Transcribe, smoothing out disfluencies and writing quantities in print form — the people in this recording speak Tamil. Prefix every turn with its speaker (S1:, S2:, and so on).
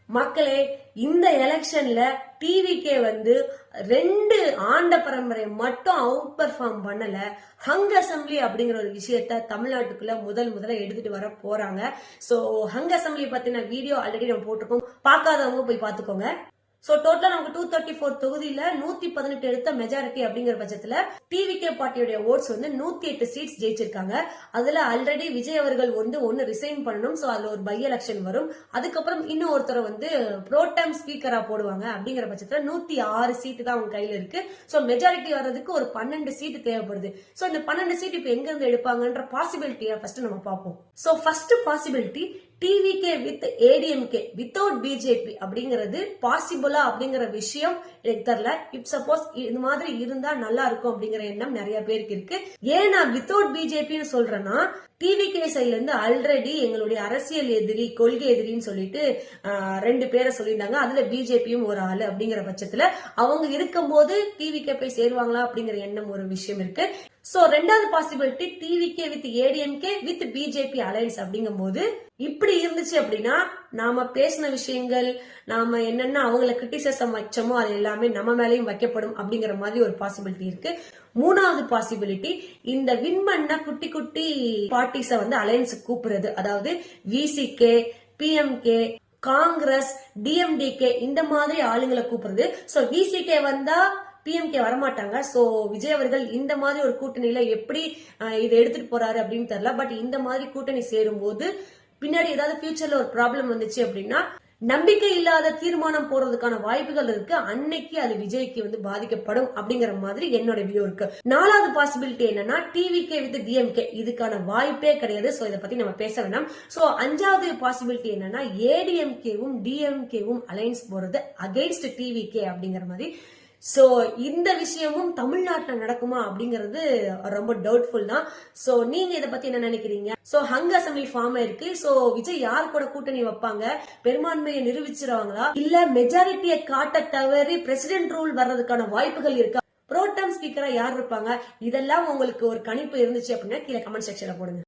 S1: மக்களே, இந்த எலெக்ஷன்ல டிவிகே வந்து 2 ஆண்ட பரம்பரை மட்டும் அவுட் பெர்ஃபார்ம் பண்ணல. ஹங் அசம்பிளி அப்படிங்கிற ஒரு விஷயத்த தமிழ்நாட்டுக்குள்ள முதல்ல எடுத்துட்டு வர போறாங்க. சோ ஹங் அசம்பிளி பத்தின வீடியோ ஆல்ரெடி நம்ம போட்டிருக்கோம். பார்க்காதவங்க போய் பாத்துக்கோங்க. சோ டோட்டலா நமக்கு 234 தொகுதியில 118 எடுத்த மெஜாரிட்டி அப்படிங்கிற பட்சத்துல டிவிகே பார்ட்டியோட ஓட்ஸ் வந்து 108 சீட்ஸ் ஜெயிச்சிருக்காங்க. அதுல ஆல்ரெடி விஜய் அவர்கள் வந்து ஒன்னு ரிசைன் பண்ணணும். சோ அதுல ஒரு பை எலெக்ஷன் வரும். அதுக்கப்புறம் இன்னும் ஒருத்தரை வந்து ப்ரோடைம் ஸ்பீக்கரா போடுவாங்க. அப்படிங்கிற பட்சத்துல 106 சீட்டு தான் அவங்க கையில இருக்கு. சோ மெஜாரிட்டி வர்றதுக்கு ஒரு 12 சீட்டு தேவைப்படுது. சோ இந்த 12 சீட் இப்ப எங்க இருந்து எடுப்பாங்கன்ற பாசிபிலிட்டியா ஃபர்ஸ்ட் நம்ம பார்ப்போம். So first possibility TVK with ADMK without BJP அப்படிங்கிறது பாசிபிளா அப்படிங்கிற விஷயம் எனக்கு தெரியல. இப் சப்போஸ் இது மாதிரி இருந்தா நல்லா இருக்கும் அப்படிங்கிற எண்ணம் நிறைய பேருக்கு இருக்கு. ஏன் நான் வித்தவுட் பிஜேபின்னு சொல்றேன்னா, டிவிகே சைட்ல இருந்து ஆல்ரெடி எங்களுடைய அரசியல் எதிரி, கொள்கை எதிரின்னு சொல்லிட்டு 2 பேரை சொல்லியிருந்தாங்க. அதுல பிஜேபியும் ஒரு ஆளு. அப்படிங்கிற பட்சத்துல அவங்க இருக்கும் போது டிவிகே போய் சேருவாங்களா அப்படிங்கிற எண்ணம் ஒரு விஷயம் இருக்கு. சோ ரெண்டாவது possibility TVK with ADMK with BJP alliance அப்படிங்கும் போது இப்படி இருந்துச்சு அப்படின்னா, நாம பேசின விஷயங்கள், நாம என்னென்ன அவங்கள கிரிட்டிசிசம் வச்சோமோ அது எல்லாமே நம்ம மேலையும் வைக்கப்படும் அப்படிங்கிற மாதிரி ஒரு பாசிபிலிட்டி இருக்கு. மூணாவது பாசிபிலிட்டி, இந்த வின் பண்ண குட்டி குட்டி பார்ட்டிஸ வந்து அலையன்ஸ் கூப்பிடுறது. அதாவது விசிகே, பிஎம்கே, காங்கிரஸ், டிஎம்டிகே இந்த மாதிரி ஆளுங்களை கூப்பிடுறது. சோ விசிகே வந்தா பிஎம்கே வரமாட்டாங்க. சோ விஜய் அவர்கள் இந்த மாதிரி ஒரு கூட்டணியில எப்படி இதை எடுத்துட்டு போறாரு அப்படின்னு தெரியல. பட் இந்த மாதிரி கூட்டணி சேரும் போது பின்னாடி ஏதாவது ஃபியூச்சர்ல ஒரு ப்ராப்ளம் வந்துச்சு அப்படின்னா நம்பிக்கை இல்லாத தீர்மானம் போறதுக்கான வாய்ப்புகள் இருக்கு. அன்னைக்கு அது விஜய்க்கு வந்து பாதிக்கப்படும் அப்படிங்கிற மாதிரி என்னோட வியூ இருக்கு. நாலாவது பாசிபிலிட்டி என்னன்னா, டிவிகே வித் டிஎம்கே இதுக்கான வாய்ப்பே கிடையாது. சோ இதை பத்தி நம்ம பேச வேண்டாம். சோ அஞ்சாவது பாசிபிலிட்டி என்னன்னா, ஏடிஎம்கேவும் டிஎம்கேவும் அலைன்ஸ் போறது அகைன்ஸ்ட் டிவிகே அப்படிங்கிற மாதிரி. சோ இந்த விஷயமும் தமிழ்நாட்டில் நடக்குமா அப்படிங்கிறது ரொம்ப டவுட்ஃபுல் தான். சோ நீங்க இதை பத்தி என்ன நினைக்கிறீங்க? சோ ஹங் அசம்பிளி ஃபார்ம் ஆயிருக்கு. சோ விஜய் யார் கூட கூட்டணி வைப்பாங்க? பெரும்பான்மையை நிரூபிச்சிருவாங்களா, இல்ல மெஜாரிட்டியை காட்ட தவறி பிரசிடென்ட் ரூல் வர்றதுக்கான வாய்ப்புகள் இருக்கா? ப்ரோடைம் ஸ்பீக்கரா யார் இருப்பாங்க? இதெல்லாம் உங்களுக்கு ஒரு கணிப்பு இருந்துச்சு அப்படின்னா கீழே கமெண்ட் செக்ஷன்ல போடுங்க.